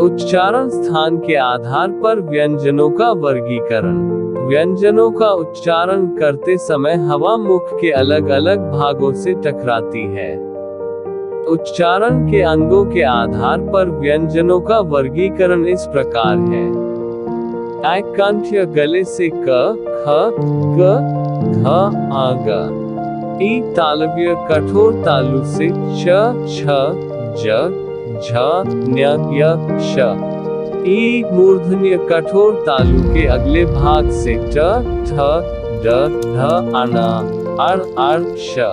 उच्चारण स्थान के आधार पर व्यंजनों का वर्गीकरण। व्यंजनों का उच्चारण करते समय हवा मुख के अलग अलग भागों से टकराती है। उच्चारण के अंगों के आधार पर व्यंजनों का वर्गीकरण इस प्रकार है। कंठ्य गले से क, ख, ग, घ, आ, ग। ई तालव्य कठोर तालु से च, छ, ज, झ, न्य, य, श। ई मूर्धन्य कठोर तालु के अगले भाग से ट, ठ, ड, ढ, अण, अण, अण, श।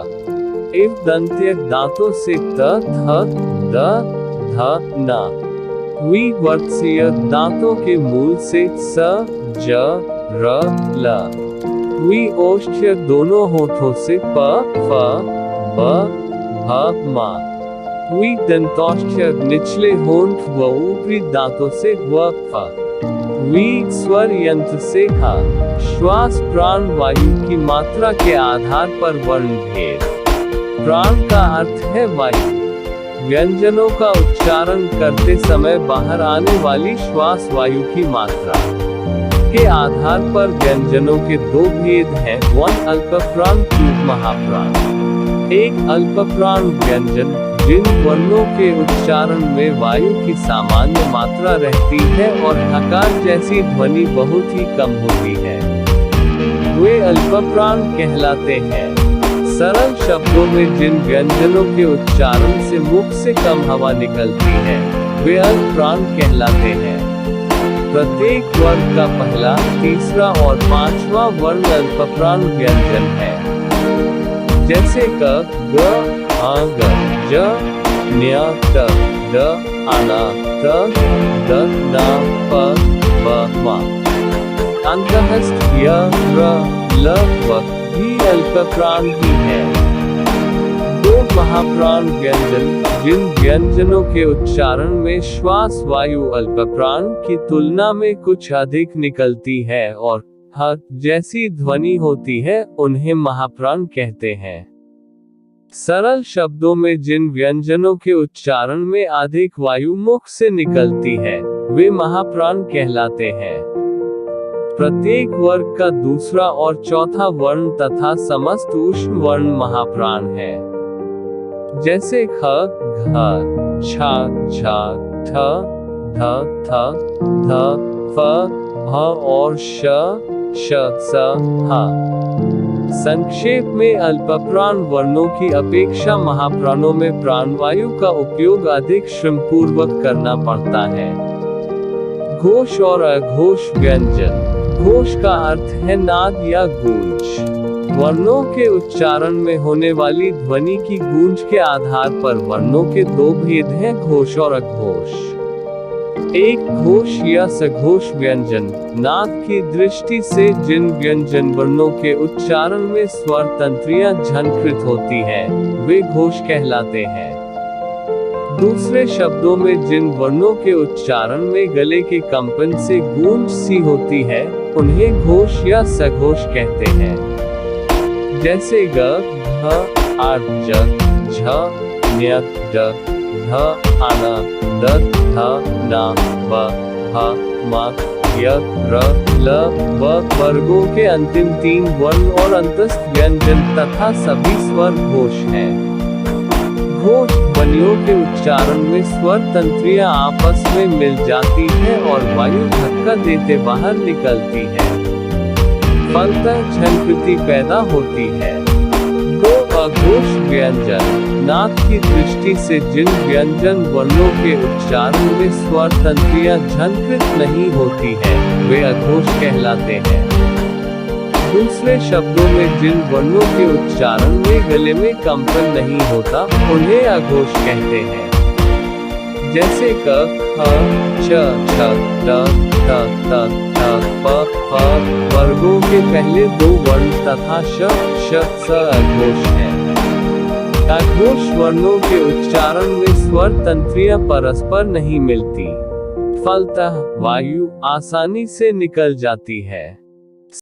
इव दंत्य दांतों से त, थ, द, ध, न। वी वर्त्सीय दांतों के मूल से स, ज, र, ल। वी ओष्ठ्य दोनों होठों से प, फ, ब, भ, म। वी दंतोष्ठ्य निचले होंठ व ऊपरी दांतों से व, फ। वी स्वर यंत्र से ह। श्वास प्राण वायु की मात्रा के आधार पर वर्ण भेद। प्राण का अर्थ है वायु। व्यंजनों का उच्चारण करते समय बाहर आने वाली श्वास वायु की मात्रा के आधार पर व्यंजनों के दो भेद हैं, 1 अल्पप्राण 2 महाप्राण। एक अल्पप्राण व्यंजन जिन वर्णों के उच्चारण में वायु की सामान्य मात्रा रहती है और हकार जैसी ध्वनि बहुत ही कम होती है, वे अल्पप्राण कहलाते हैं। सरल शब्दों में जिन व्यंजनों के उच्चारण से मुख से कम हवा निकलती है, वे अल्पप्राण कहलाते हैं। प्रत्येक वर्ग का पहला, तीसरा और पांचवा वर्ण अल्पप्राण व्यंजन है। जैसे क, ग, आ, ग, ज, न्य, ट, ड, अण, त, द, न, प, ब, म। अंतःस्थ य, र, ल, व भी अल्पप्राण ही है। दो महाप्राण व्यंजन जिन व्यंजनों के उच्चारण में श्वास वायु अल्पप्राण की तुलना में कुछ अधिक निकलती है और ह जैसी ध्वनि होती है, उन्हें महाप्राण कहते हैं। सरल शब्दों में जिन व्यंजनों के उच्चारण में अधिक वायु मुख से निकलती है, वे महाप्राण कहलाते हैं। प्रत्येक वर्ग का दूसरा और चौथा वर्ण तथा समस्त ऊष्म वर्ण महाप्राण है। जैसे ख, घ, छ, झ, ठ, ध, थ, ध, फ, भ और श, स, ह। संक्षेप में अल्पप्राण वर्णों की अपेक्षा महाप्राणों में प्राणवायु का उपयोग अधिक श्रमपूर्वक करना पड़ता है। घोष और अघोष व्यंजन। घोष का अर्थ है नाद या गूंज। वर्णों के उच्चारण में होने वाली ध्वनि की गूंज के आधार पर वर्णों के दो भेद हैं, घोष और अघोष। एक घोष या सघोष व्यंजन। नाद की दृष्टि से जिन व्यंजन वर्णों के उच्चारण में स्वर तंत्रियां झनकृत होती हैं, वे घोष कहलाते हैं। दूसरे शब्दों में जिन वर्णों के उच्चारण में गले के कंपन से गूंज सी होती है, उन्हें घोष या सघोष कहते हैं। जैसे ग, घ, आ, ज, झ, न्य, ड, ध, अण, द, थ, न, ब, ह, म, य, र, ल, व वर्गों के अंतिम तीन वर्ण और अंतस्थ व्यंजन तथा सभी स्वर घोष हैं। घोष ध्वनियों के उच्चारण में स्वर तंत्रियां आपस में मिल जाती हैं और वायु धक्का देते बाहर निकलती है, फलतः झनकृति पैदा होती है। दो अघोष व्यंजन। नाद की दृष्टि से जिन व्यंजन वर्णों के उच्चारण में स्वर तंत्रियां झनकृत नहीं होती हैं, वे अघोष कहलाते हैं। दूसरे शब्दों में जिन वर्णों के उच्चारण में गले में कंपन नहीं होता, उन्हें अघोष कहते हैं। जैसे क, ख, छ, छ, ट, ठ, थ, थ, प, फ वर्गों के पहले दो वर्ण तथा श, स अघोष हैं। अघोष वर्णों के उच्चारण में स्वर तंत्रियां परस्पर नहीं मिलती, फलतः वायु आसानी से निकल जाती है।